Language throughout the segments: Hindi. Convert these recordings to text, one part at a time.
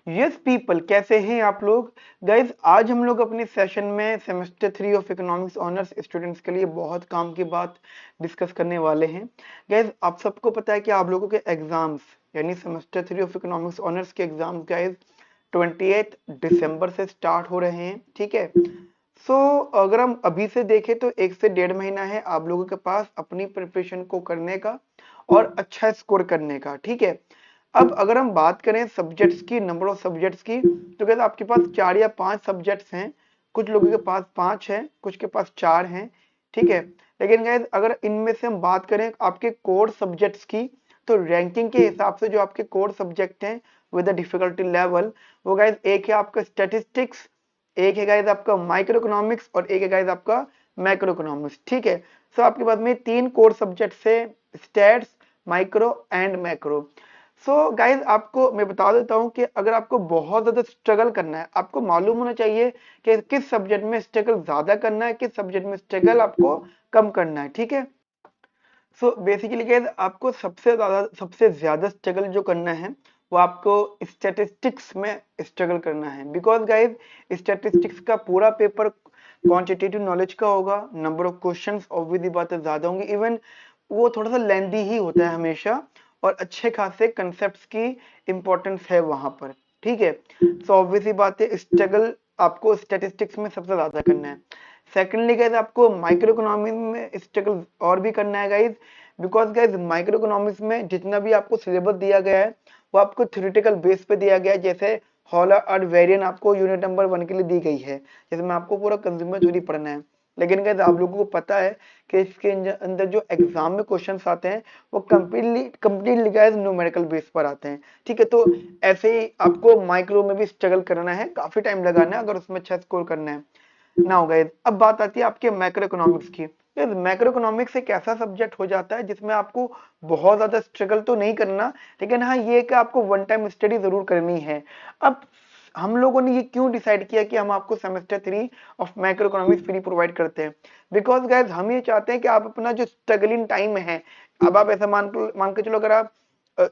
यस पीपल, कैसे हैं आप लोग। गाइज आज हम लोग अपने सेशन में semester 3 of economics honours students के लिए बहुत काम की बात डिस्कस करने वाले हैं। गाइज आप सबको पता है कि आप लोगों के एग्जाम्स यानी सेमेस्टर 3 ऑफ इकोनॉमिक्स ऑनर्स के एग्जाम गाइज 28 दिसंबर से स्टार्ट हो रहे हैं, ठीक है। सो अगर हम अभी से देखें तो 1 से 1.5 महीना है आप लोगों के पास अपनी प्रिपरेशन को करने का और अच्छा स्कोर करने का, ठीक है। अब अगर हम बात करें सब्जेक्ट्स की, नंबर ऑफ सब्जेक्ट्स की, तो कहते आपके पास 4 या 5 सब्जेक्ट्स हैं। कुछ लोगों के पास 5 है, कुछ के पास 4 हैं, ठीक है। लेकिन गाइस अगर इनमें से हम बात करें आपके कोर सब्जेक्ट्स की, तो रैंकिंग के हिसाब से जो आपके कोर सब्जेक्ट हैं विद द डिफिकल्टी लेवल, वो गाइस एक है आपका स्टैटिस्टिक्स, एक है गाइस आपका माइक्रो इकोनॉमिक्स और एक है गाइस आपका मैक्रो इकोनॉमिक्स, ठीक है। सो आपके पास में 3 कोर सब्जेक्ट्स है, stats, micro and macro. So guys आपको मैं बता देता हूं कि अगर आपको बहुत ज्यादा स्ट्रगल करना है, आपको मालूम होना चाहिए कि किस सब्जेक्ट में स्ट्रगल ज्यादा करना है, किस सब्जेक्ट में स्ट्रगल आपको कम करना है, ठीक है। सो बेसिकली गाइज आपको सबसे ज्यादा स्ट्रगल जो करना है वो आपको स्टैटिस्टिक्स में स्ट्रगल करना है। बिकॉज गाइज स्टैटिस्टिक्स का पूरा पेपर क्वांटिटेटिव नॉलेज का होगा, नंबर ऑफ क्वेश्चंस ऑब्वियसली बातें ज्यादा होंगी, इवन वो थोड़ा सा लेंदी ही होता है हमेशा, और अच्छे खासे कंसेप्ट्स की इंपॉर्टेंस है वहां पर, ठीक है। सो ऑब्वियसली बात है स्ट्रगल आपको स्टैटिस्टिक्स में सबसे ज्यादा करना है। सेकेंडली गाइज आपको माइक्रो इकोनॉमिक्स में स्ट्रगल और भी करना है guys, because guys micro economics में जितना भी आपको सिलेबस दिया गया है वो आपको थ्योरेटिकल बेस पे दिया गया है। जैसे हॉलर और वेरिएंट आपको यूनिट नंबर 1 के लिए दी गई है, जैसे में आपको पूरा कंज्यूमर थ्योरी पढ़ना है। लेकिन गाइज आप लोगों को पता है कि इसके अंदर जो एग्जाम में क्वेश्चंस आते हैं वो कंप्लीटली गाइज न्यूमेरिकल बेस पर आते हैं, ठीक है। तो ऐसे ही आपको माइक्रो में भी स्ट्रगल करना है, काफी टाइम लगाना है अगर उसमें अच्छा स्कोर करना है ना। हो गए, अब बात आती है आपके मैक्रो इकोनॉमिक्स की। मैक्रो इकोनॉमिक्स एक ऐसा सब्जेक्ट हो जाता है जिसमें आपको बहुत ज्यादा स्ट्रगल तो नहीं करना, लेकिन हाँ ये कि आपको वन टाइम स्टडी जरूर करनी है। अब हम लोगों ने ये क्यों डिसाइड किया कि हम आपको semester 3 of macro economics free provide करते हैं। बिकॉज गाइज हम ये चाहते हैं कि आप अपना जो स्ट्रगलिंग टाइम है, अब आप ऐसा मान के चलो, अगर आप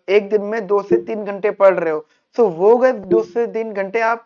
एक दिन में 2 से 3 घंटे पढ़ रहे हो, तो वो गए 2 से 3 घंटे आप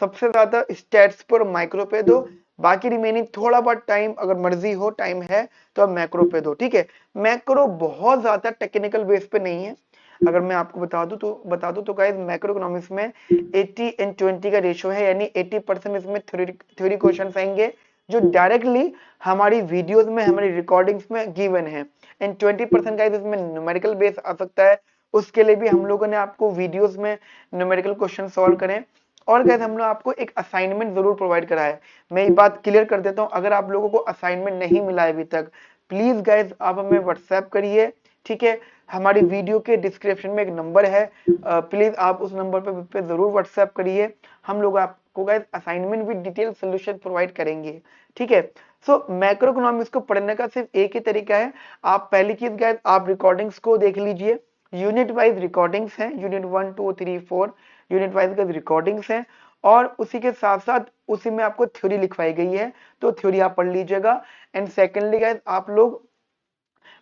सबसे ज्यादा स्टैट्स पर माइक्रो पे दो, बाकी रिमेनिंग थोड़ा बहुत टाइम अगर मर्जी हो टाइम है तो आप मैक्रो पे दो, ठीक है। मैक्रो बहुत ज्यादा टेक्निकल बेस पे नहीं है। अगर मैं आपको बता दूं तो गाइस मैक्रो इकोनॉमिक्स में 80:20 का रेशियो है, यानी 80% इसमें थ्योरी क्वेश्चंस आएंगे जो डायरेक्टली हमारी वीडियोस में, हमारी रिकॉर्डिंग्स में गिवन है, एंड 20% गाइस इसमें न्यूमेरिकल बेस आ सकता है। उसके लिए भी हम लोगों ने आपको वीडियोस में न्यूमेरिकल क्वेश्चन सॉल्व करें। और गाइस हम लोग आपको एक असाइनमेंट जरूर प्रोवाइड करा है। मैं एक बात क्लियर कर देता हूं, अगर आप लोगों को असाइनमेंट नहीं मिला है अभी तक, प्लीज गाइस आप हमें व्हाट्सएप करिए, ठीक है। हमारी वीडियो के डिस्क्रिप्शन में एक नंबर है, प्लीज आप उस नंबर पे जरूर व्हाट्सएप करिए। हम लोग आपको guys assignment with detail solution provide करेंगे, ठीक है। सो मैक्रो इकोनॉमिक्स को पढ़ने का सिर्फ एक ही तरीका है। आप पहली चीज गाइस आप रिकॉर्डिंग्स को देख लीजिए, यूनिट वाइज रिकॉर्डिंग्स हैं, यूनिट 1 2 3 4 यूनिट वाइज का रिकॉर्डिंग्स हैं, और उसी के साथ साथ उसी में आपको थ्योरी लिखवाई गई है, तो थ्योरी आप पढ़ लीजिएगा। एंड सेकेंडली गाइस आप लोग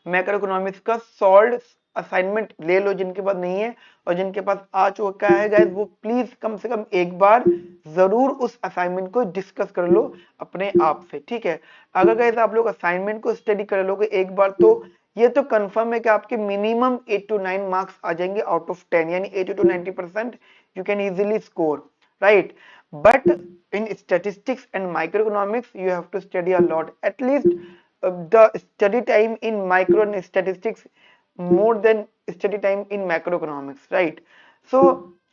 मैक्रो इकोनॉमिक्स का सॉल्व असाइनमेंट ले लो जिनके पास नहीं है, और जिनके पास आ चुका है गाइस वो प्लीज कम से कम एक बार जरूर उस असाइनमेंट को डिस्कस कर लो अपने आप से, ठीक है। अगर गाइस आप लोग असाइनमेंट को स्टडी कर लोगे एक बार, तो ये तो कंफर्म है कि आपके मिनिमम 8 to 9 मार्क्स आ जाएंगे आउट ऑफ 10, यानी 80 to 90% you can easily score, right. But in statistics and microeconomics you have to study a lot, at least the study time in micro and statistics more than study time in macroeconomics, right? So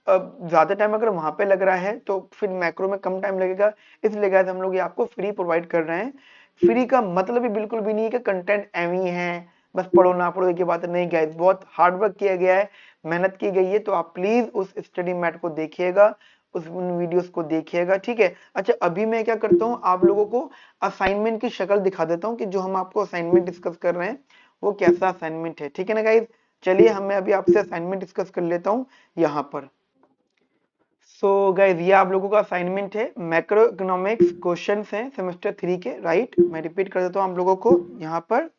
ज्यादा टाइम अगर वहां पे लग रहा है तो फिर मैक्रो में कम टाइम लगेगा, इसलिए गाइस हम लोग ये आपको फ्री प्रोवाइड कर रहे हैं। फ्री का मतलब भी बिल्कुल भी नहीं है कि कंटेंट एवी है, बस पढ़ो ना पढ़ो की बात नहीं गाइस, बहुत हार्ड वर्क किया गया है, मेहनत की गई है। तो आप प्लीज उस स्टडी मैट को देखिएगा, उन वीडियोस को देखिएगा, ठीक है। अच्छा अभी मैं क्या करता हूँ, आप लोगों को असाइनमेंट की शक्ल दिखा देता हूँ कि जो हम आपको असाइनमेंट डिस्कस कर रहे हैं वो कैसा असाइनमेंट है, ठीक है ना गाइज। चलिए मैं अभी आपसे असाइनमेंट डिस्कस कर लेता हूँ यहाँ पर। सो गाइज ये आप लोगों का असाइनमेंट है, मैक्रो इकोनॉमिक्स क्वेश्चंस हैं सेमेस्टर 3 के, राइट। मैं रिपीट कर देता हूँ आप लोगों को यहाँ पर,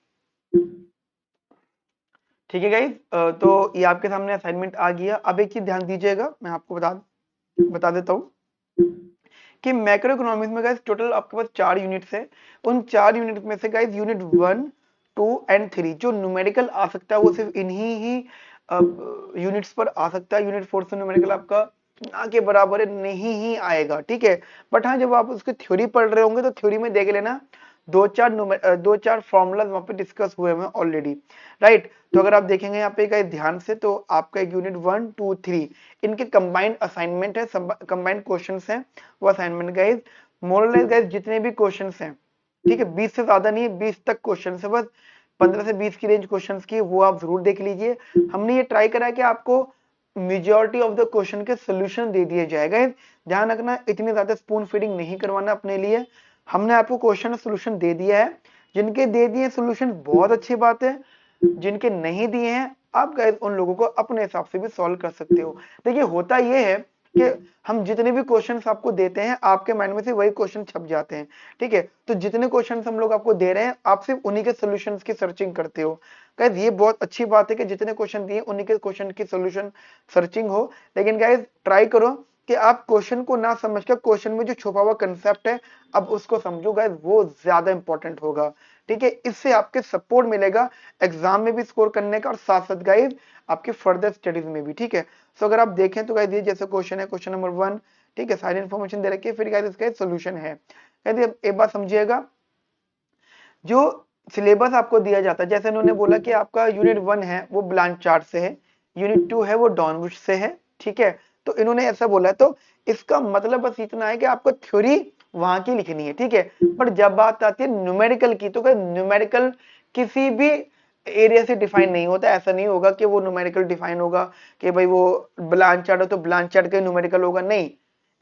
ठीक है गाइज। तो ये आपके सामने असाइनमेंट आ गया। अब एक चीज ध्यान दीजिएगा, मैं आपको बता दूं, बता देता हूँ कि मैक्रो इकोनॉमिक्स में गाइस टोटल आपके पास 4 यूनिट्स है। उन 4 यूनिट में से गाइस यूनिट 1, 2 एंड 3 जो न्यूमेरिकल आ सकता है वो सिर्फ इन्हीं ही यूनिट्स पर आ सकता है। यूनिट 4 से न्यूमेरिकल आपका ना के बराबर नहीं ही आएगा, ठीक है। बट हाँ, जब आप उसकी थ्योरी पढ़ रहे होंगे तो थ्योरी में देख लेना दो चार फॉर्मूलाज वहां पे डिस्कस हुए हैं ऑलरेडी, राइट। तो अगर आप देखेंगे यहाँ पे गाइस ध्यान से, तो आपका एक यूनिट 1, 2, 3 इनके कंबाइंड असाइनमेंट है, कंबाइंड क्वेश्चंस हैं। वो असाइनमेंट गाइस मोरलेस गाइस जितने भी क्वेश्चंस हैं, ठीक है, 20 से ज्यादा नहीं है, 20 तक क्वेश्चन है बस, 15 से 20 की रेंज क्वेश्चंस की, वो आप जरूर देख लीजिए। हमने ये ट्राई करा कि आपको मेजॉरिटी ऑफ द क्वेश्चन के सोल्यूशन दे दिए जाएगा। ध्यान रखना, इतनी ज्यादा स्पून फीडिंग नहीं करवाना अपने लिए। हमने आपको क्वेश्चन सोल्यूशन दे दिया है, जिनके दे दिए सोल्यूशन बहुत अच्छी बात है, जिनके नहीं दिए हैं आप गाइस उन लोगों को अपने हिसाब से भी सॉल्व कर सकते हो। देखिए होता ये है कि हम जितने भी क्वेश्चंस आपको देते हैं आपके माइंड में से वही क्वेश्चन छप जाते हैं, ठीक है। तो जितने क्वेश्चंस हम लोग आपको दे रहे हैं आप सिर्फ उन्हीं के सॉल्यूशंस की सर्चिंग करते हो। गाइस ये बहुत अच्छी बात है कि जितने क्वेश्चन दिए उन्हीं के क्वेश्चन की सॉल्यूशन सर्चिंग हो, लेकिन गाइस ट्राई करो कि आप क्वेश्चन को ना समझकर क्वेश्चन में जो छुपा हुआ कंसेप्ट है अब उसको समझो गाइस, वो ज्यादा इंपॉर्टेंट होगा, ठीक है। इससे आपके सपोर्ट मिलेगा एग्जाम में भी स्कोर करने का और साथ साथ गाइस आपके फर्दर स्टडीज में भी, ठीक है। सो अगर आप देखें तो गाइस ये जैसे क्वेश्चन है, क्वेश्चन नंबर 1, ठीक है, सारी इंफॉर्मेशन दे रखी है, फिर गाइस इसका सोल्यूशन है। गाइस एक बात समझिएगा, जो सिलेबस आपको दिया जाता है, जैसे उन्होंने बोला कि आपका यूनिट 1 है वो ब्लांच चार्ट से है, यूनिट 2 है वो डॉनबुश से है, ठीक है। तो इन्होंने ऐसा बोला है, तो इसका मतलब बस इतना है कि आपको थ्योरी वहां की लिखनी है, ठीक है। पर जब बात आती है न्यूमेरिकल की, तो न्यूमेरिकल किसी भी एरिया से डिफाइन नहीं होता। ऐसा नहीं होगा कि वो न्यूमेरिकल डिफाइन होगा कि भाई वो ब्लांच चार्ट है तो ब्लांच चार्ट का न्यूमेरिकल होगा, नहीं,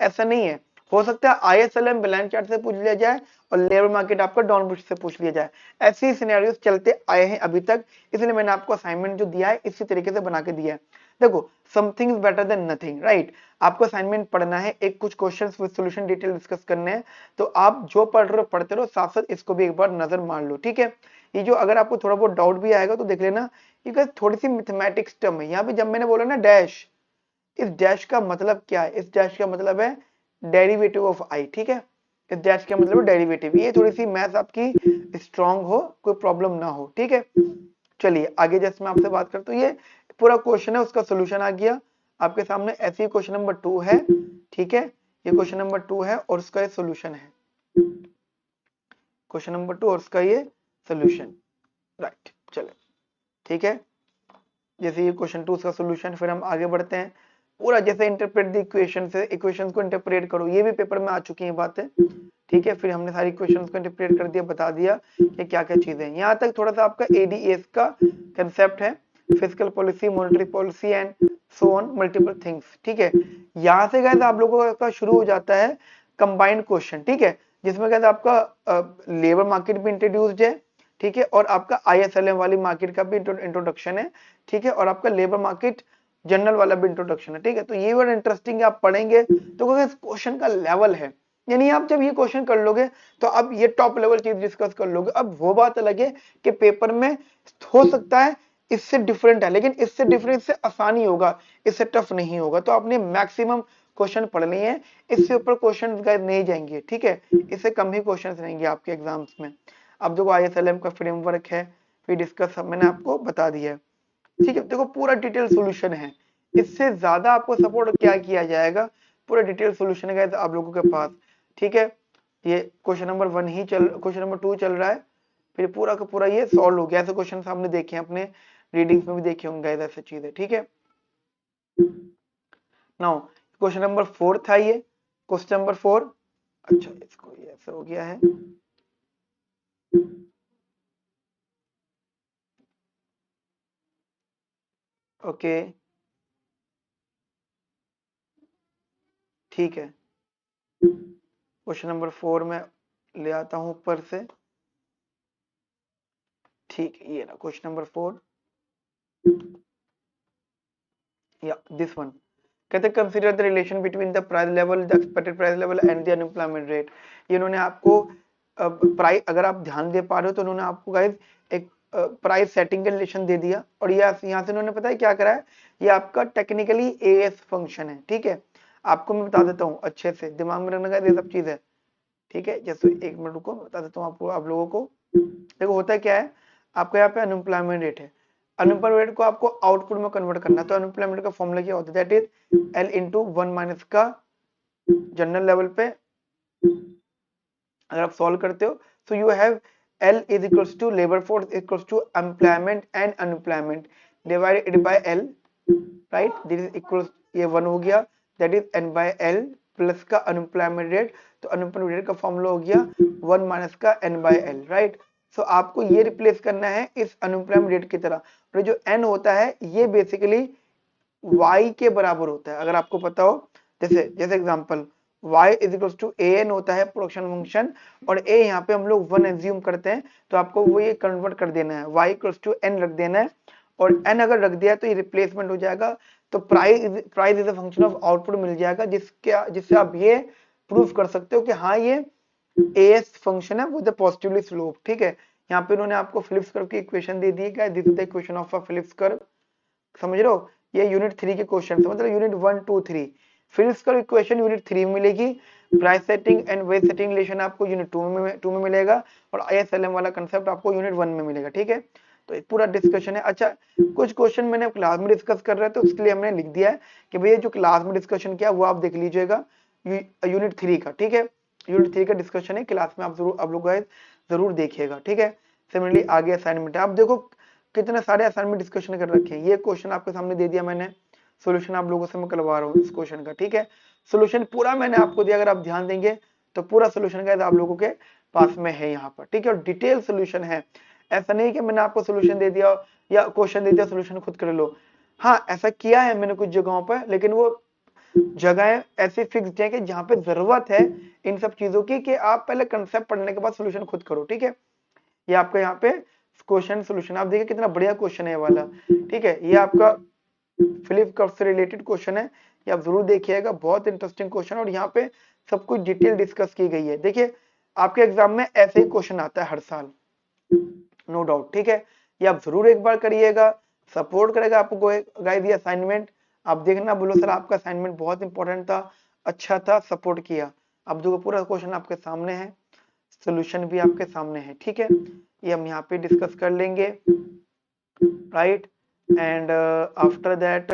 ऐसा नहीं है। हो सकता है आईएसएलएम ब्लांच चार्ट से पूछ लिया जाए और लेबर मार्केट आपका डॉनबुश से पूछ लिया जाए, ऐसे सिनेरियोस चलते आए हैं अभी तक, इसलिए मैंने आपको असाइनमेंट जो दिया है इसी तरीके से बना के दिया है। देखो something is better than nothing, right. आपको असाइनमेंट पढ़ना है, एक कुछ questions with solution detail discuss करने हैं, तो आप जो पढ़ रहे हो पढ़ते रहो, साथ साथ इसको भी एक बार नजर मार लो, ठीक है। ये जो अगर आपको थोड़ा बहुत डाउट भी आएगा तो देख लेना, ये थोड़ी सी मैथमेटिक्स टर्म है यहाँ पे। जब मैंने बोला ना डैश, इस डैश का मतलब क्या है, इस डैश का मतलब है डेरिवेटिव ऑफ आई, ठीक है। इस डैश का मतलब डेरिवेटिव, ये थोड़ी सी मैथ आपकी स्ट्रांग हो, कोई प्रॉब्लम ना हो, ठीक है। चलिए आगे जैसे मैं आपसे बात करता हूँ, ये पूरा क्वेश्चन है उसका सोल्यूशन आ गया आपके सामने। ऐसे ही क्वेश्चन नंबर 2 है, ठीक है, ये क्वेश्चन नंबर 2 है और उसका ये सोल्यूशन है, क्वेश्चन नंबर 2 और उसका ये सोल्यूशन, राइट। चले ठीक है, जैसे ये क्वेश्चन 2 उसका सोल्यूशन, फिर हम आगे बढ़ते हैं। पूरा जैसे इंटरप्रेट द इक्वेशन से, इक्वेशंस को इंटरप्रेट करो, ये भी पेपर में आ चुकी है बातें, ठीक है। फिर हमने सारी इक्वेशंस को इंटरप्रेट कर दिया, बता दिया कि क्या क्या चीजें हैं। यहाँ तक थोड़ा सा आपका एडीएस का कंसेप्ट है, physical policy, monetary policy and so on multiple things, ठीक है। यहाँ से गाइस आप लोगों का शुरू हो जाता है कंबाइंड क्वेश्चन, ठीक है, जिसमें गाइस आपका लेबर मार्केट भी इंट्रोड्यूस्ड है, ठीक है, और आपका आईएसएलएम वाली मार्केट का भी इंट्रोडक्शन है, ठीक है, और आपका लेबर मार्केट जनरल वाला भी इंट्रोडक्शन है, ठीक है। तो ये बड़ा इंटरेस्टिंग है, आप पढ़ेंगे तो क्वेश्चन का लेवल है, यानी आप जब ये क्वेश्चन कर लोगे तो अब ये टॉप लेवल चीज डिस्कस कर लोगे। अब वो बात अलग है कि पेपर में हो सकता है इससे डिफरेंट है, लेकिन इससे डिफरेंट से आसानी होगा, इससे टफ नहीं होगा। तो आपने मैक्सिमम क्वेश्चन पढ़ने हैं, इससे ऊपर क्वेश्चन नहीं जाएंगे, ठीक है, इससे कम ही क्वेश्चन रहेंगे आपके एग्जाम्स में। अब देखो आईएसएलएम का फ्रेमवर्क है, फिर डिस्कस मैंने आपको बता दिया है, ठीक है। देखो पूरा डिटेल सॉल्यूशन है, इससे ज्यादा आपको सपोर्ट क्या किया जाएगा, पूरा डिटेल सॉल्यूशन है आप लोगों के पास, ठीक है। ये क्वेश्चन नंबर 1 ही क्वेश्चन नंबर 2 चल रहा है, फिर पूरा का पूरा ये सॉल्व हो गया। ऐसे क्वेश्चन हमने देखे हैं अपने रीडिंग्स में भी देखे होंगे ऐसे चीजें, ठीक है। नाउ क्वेश्चन नंबर 4 था ये, क्वेश्चन नंबर 4, अच्छा इसको ये ऐसा हो गया है, ओके ठीक है। क्वेश्चन नंबर 4 में ले आता हूं ऊपर से, ठीक है, ये ना क्वेश्चन नंबर 4, या दिस वन, कहते consider the relation between the price level, the expected price level and the unemployment rate. ये उन्होंने आपको प्राइस, अगर आप ध्यान दे पा रहे हो तो उन्होंने आपको गाइस एक प्राइस सेटिंग का रिलेशन दे दिया, और ये यहाँ से उन्होंने पता है क्या करा है, ये आपका टेक्निकली एएस फंक्शन है, ठीक है। आपको मैं बता देता हूँ अच्छे से, दिमाग में रखने का ये सब चीज है, ठीक है। जैसे एक मिनट रुको, बता देता हूँ आपको, आप लोगों को। देखो होता क्या है, आपको यहाँ पे अनएम्प्लॉयमेंट रेट है, अनएम्प्लॉयमेंट रेट को आपको आउटपुट में कन्वर्ट करना है, तो अनएम्प्लॉयमेंट का फॉर्मूला क्या होता है, that is L into 1 minus का जनरल लेवल पे अगर आप सॉल्व करते हो, so you have L is equals to labor force equals to employment and unemployment divided by L, right? This is equals, ये 1 हो गया, that is N by L plus का अनएम्प्लॉयमेंट रेट, तो अनएम्प्लॉयमेंट रेट का फॉर्मूला हो गया 1 माइनस का N by L, राइट। सो आपको ये रिप्लेस करना है इस अनएम्प्लॉयमेंट रेट की तरह, और जो N होता है ये बेसिकली Y के बराबर होता है, अगर आपको पता हो। जैसे जैसे example y is equal to A N होता है प्रोडक्शन फंक्शन, और a यहाँ पे हम लोग 1 एज्यूम करते हैं, तो आपको वो ये कन्वर्ट कर देना है, y इक्वल टू n रख देना है, और n अगर रख दिया तो ये रिप्लेसमेंट हो जाएगा, तो price is a function of output मिल जाएगा, जिससे आप ये प्रूफ कर सकते हो कि हाँ ये as फंक्शन है विद द पॉजिटिवली स्लोप, ठीक है। यहाँ पे उन्होंने आपको फिलिप्स कर्व की इक्वेशन दे दी है, this is the equation of a Phillips curve, समझ रहे हो। ये यूनिट 3 के क्वेश्चन, मतलब unit 1 2 3, Phillips curve equation unit 3 में मिलेगी, price setting and wage setting relation आपको यूनिट 2 में मिलेगा, और आईएसएलएम वाला कांसेप्ट आपको यूनिट 1 में मिलेगा, ठीक है। तो ये पूरा डिस्कशन है। अच्छा, कुछ क्वेश्चन मैंने क्लास में डिस्कस कर रहे थे, तो उसके लिए हमने लिख दिया है कि भैया जो क्लास में डिस्कशन किया वो आप देख लीजिएगा यूनिट 3 का, ठीक है। यूनिट 3 का डिस्कशन है क्लास में, आप लोग जरूर देखिएगा, ठीक है। सिमिलरली आगे असाइनमेंट है, आप देखो कितने सारे असाइनमेंट डिस्कशन कर रखे हैं, ये क्वेश्चन आपके सामने दे दिया मैंने, सॉल्यूशन आप लोगों से मैं करवा रहा हूँ इस क्वेश्चन का, ठीक है। सॉल्यूशन पूरा मैंने आपको दिया, अगर आप ध्यान देंगे तो पूरा सॉल्यूशन का आप लोगों के पास में है यहाँ पर, ठीक है, और डिटेल सॉल्यूशन है। ऐसा नहीं कि मैंने आपको सॉल्यूशन दे दिया या क्वेश्चन दे दिया सॉल्यूशन खुद कर लो, हाँ ऐसा किया है मैंने कुछ जगहों पर, लेकिन वो जगह ऐसी फिक्स्ड है कि जहाँ पे जरूरत है इन सब चीजों की कि आप पहले कंसेप्ट पढ़ने के बाद सॉल्यूशन खुद करो, ठीक है। ये आपका यहाँ पे क्वेश्चन सॉल्यूशन, आप देखिए कितना बढ़िया क्वेश्चन है ये वाला, ठीक है। ये आपका फिलिप कर्व से रिलेटेड क्वेश्चन है, ये आप जरूर देखिएगा, बहुत इंटरेस्टिंग क्वेश्चन, और यहाँ पे सब कुछ डिटेल डिस्कस की गई है। देखिए आपके एग्जाम में ऐसे ही क्वेश्चन आता है हर साल, नो डाउट, ठीक है। ये आप जरूर एक बार करिएगा, सपोर्ट करेगा आपको गाइस ये असाइनमेंट। आप देखना बोलो सर आपका असाइनमेंट बहुत इंपॉर्टेंट था, अच्छा था, सपोर्ट किया। अब देखो पूरा क्वेश्चन आपके सामने है, सोल्यूशन भी आपके सामने है, ठीक है। ये हम यहाँ पे डिस्कस कर लेंगे, राइट, एंड आफ्टर दैट,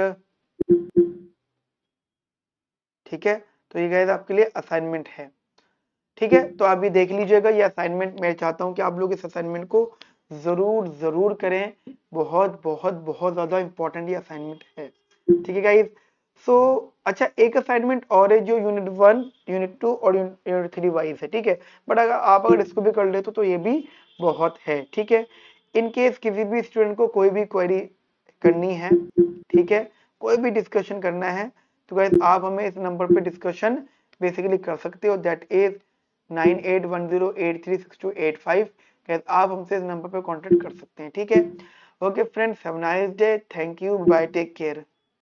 ठीक है। तो ये गाइस आपके लिए असाइनमेंट है, ठीक है। तो आप भी देख लीजिएगा ये असाइनमेंट, मैं चाहता हूं कि आप लोग इस असाइनमेंट को जरूर जरूर करें, बहुत बहुत बहुत ज्यादा इंपॉर्टेंट ये असाइनमेंट है, ठीक है गाइस। सो अच्छा, एक असाइनमेंट और है जो यूनिट 1 यूनिट 2 और यूनिट 3 वाइज है, ठीक है। बट अगर इसको भी कर लेते तो ये भी बहुत है, ठीक है। इन केस किसी भी स्टूडेंट को कोई भी क्वेरी करनी है, ठीक है, कोई भी डिस्कशन करना है, तो गाइस आप हमें इस नंबर पे डिस्कशन बेसिकली कर सकते हो, दैट इज 9810836285। गाइस आप हमसे इस नंबर पे कांटेक्ट कर सकते हैं, ठीक है। Okay friends, have nice day, thank you, bye, take care.